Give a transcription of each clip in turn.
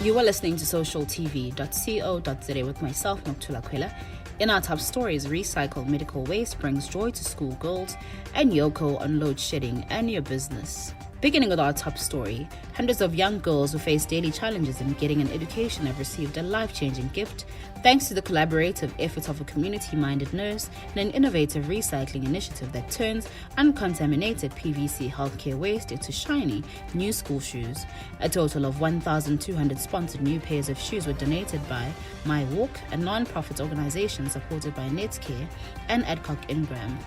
You are listening to socialtv.co.za with myself, Nokuthula. In our top stories, recycled medical waste brings joy to schoolgirls, and Yoco on load shedding and your business. Beginning with our top story, hundreds of young girls who face daily challenges in getting an education have received a life-changing gift thanks to the collaborative efforts of a community-minded nurse and an innovative recycling initiative that turns uncontaminated PVC healthcare waste into shiny, new school shoes. A total of 1,200 sponsored new pairs of shoes were donated by My Walk, a non-profit organization supported by Netcare and Adcock Ingram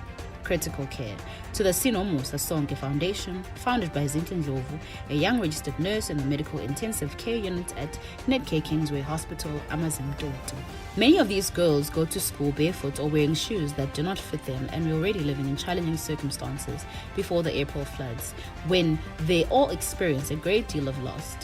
Critical Care, to the Sinomusa Sonke Foundation, founded by Zintle Ndlovu, a young registered nurse in the medical intensive care unit at Netcare Kingsway Hospital, Amazimtoto. Many of these girls go to school barefoot or wearing shoes that do not fit them and were already living in challenging circumstances before the April floods, when they all experienced a great deal of loss.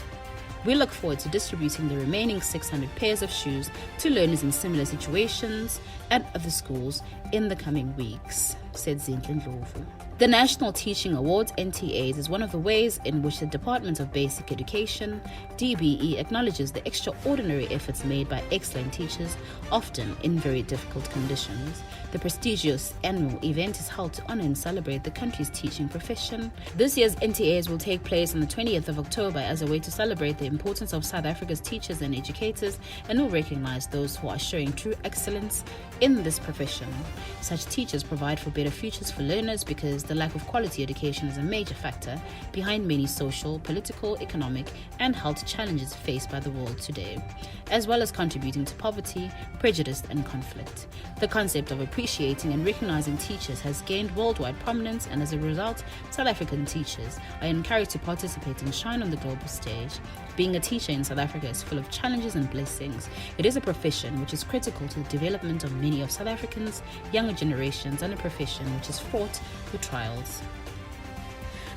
We look forward to distributing the remaining 600 pairs of shoes to learners in similar situations at other schools in the coming weeks, said Zintle Ndlovu. The National Teaching Awards, NTAs, is one of the ways in which the Department of Basic Education, DBE, acknowledges the extraordinary efforts made by excellent teachers, often in very difficult conditions. The prestigious annual event is held to honor and celebrate the country's teaching profession. This year's NTAs will take place on the 20th of October as a way to celebrate the importance of South Africa's teachers and educators and will recognize those who are showing true excellence in this profession. Such teachers provide for better futures for learners because the lack of quality education is a major factor behind many social, political, economic, and health challenges faced by the world today, as well as contributing to poverty, prejudice, and conflict. The concept of appreciating and recognizing teachers has gained worldwide prominence, and as a result, South African teachers are encouraged to participate and shine on the global stage. Being a teacher in South Africa is full of challenges and blessings. It is a profession which is critical to the development of many of South Africans' younger generations, and a profession which is fraught with trials.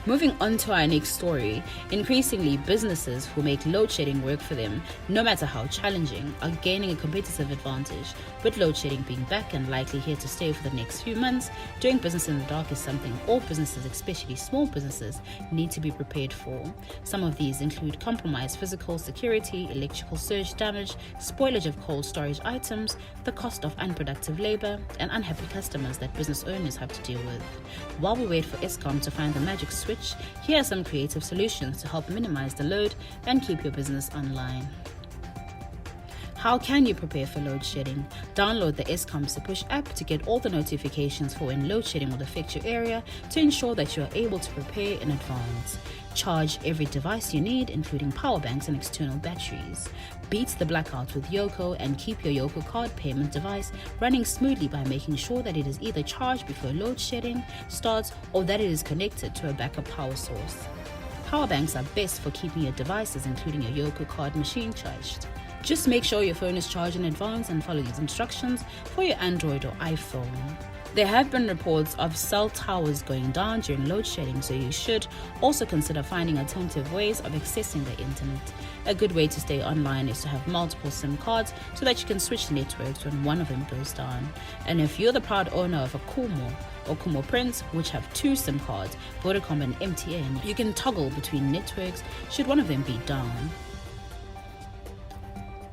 Moving on to our next story, increasingly businesses who make load shedding work for them, no matter how challenging, are gaining a competitive advantage. With load shedding being back and likely here to stay for the next few months, doing business in the dark is something all businesses, especially small businesses, need to be prepared for. Some of these include compromised physical security, electrical surge damage, spoilage of cold storage items, the cost of unproductive labor, and unhappy customers that business owners have to deal with. While we wait for Eskom to find the magic switch, here are some creative solutions to help minimize the load and keep your business online. How can you prepare for load shedding? Download the Eskom Push app to get all the notifications for when load shedding will affect your area to ensure that you are able to prepare in advance. Charge every device you need, including power banks and external batteries. Beat the blackout with Yoco and keep your Yoco card payment device running smoothly by making sure that it is either charged before load shedding starts or that it is connected to a backup power source. Power banks are best for keeping your devices, including your Yoco card machine, charged. Just make sure your phone is charged in advance and follow these instructions for your Android or iPhone. There have been reports of cell towers going down during load shedding, so you should also consider finding alternative ways of accessing the internet. A good way to stay online is to have multiple SIM cards so that you can switch networks when one of them goes down. And if you're the proud owner of a Kumo or Kumo Prince, which have two SIM cards, Vodacom and MTN, you can toggle between networks should one of them be down.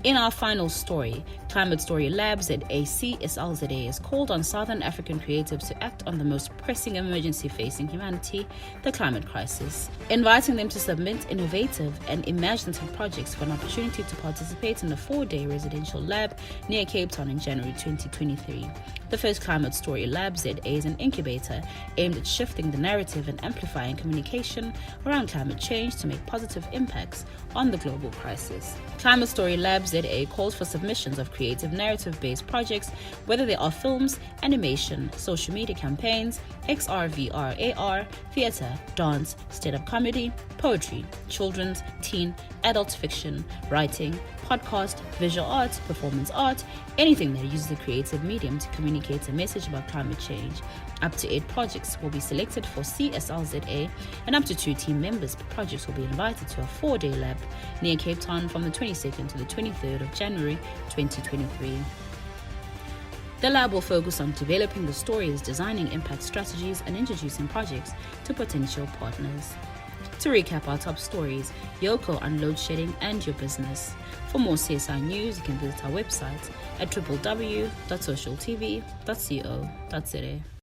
In our final story, Climate Story Labs at ACSLZA has called on Southern African creatives to act on the most pressing emergency facing humanity, the climate crisis, inviting them to submit innovative and imaginative projects for an opportunity to participate in the 4-day residential lab near Cape Town in January 2023. The first Climate Story Lab ZA is an incubator aimed at shifting the narrative and amplifying communication around climate change to make positive impacts on the global crisis. Climate Story Lab ZA calls for submissions of creative narrative-based projects, whether they are films, animation, social media campaigns, XR, VR, AR, theatre, dance, stand-up comedy, poetry, children's, teen, adult fiction, writing, podcast, visual art, performance art, anything that uses a creative medium to communicate a message about climate change. Up to 8 projects will be selected for CSLZA, and up to 2 team members per project will be invited to a 4-day lab near Cape Town from the 22nd to the 23rd of January 2023. The lab will focus on developing the stories, designing impact strategies, and introducing projects to potential partners. To recap our top stories, Yoco on load shedding and your business. For more CSI news, you can visit our website at www.socialtv.co.za.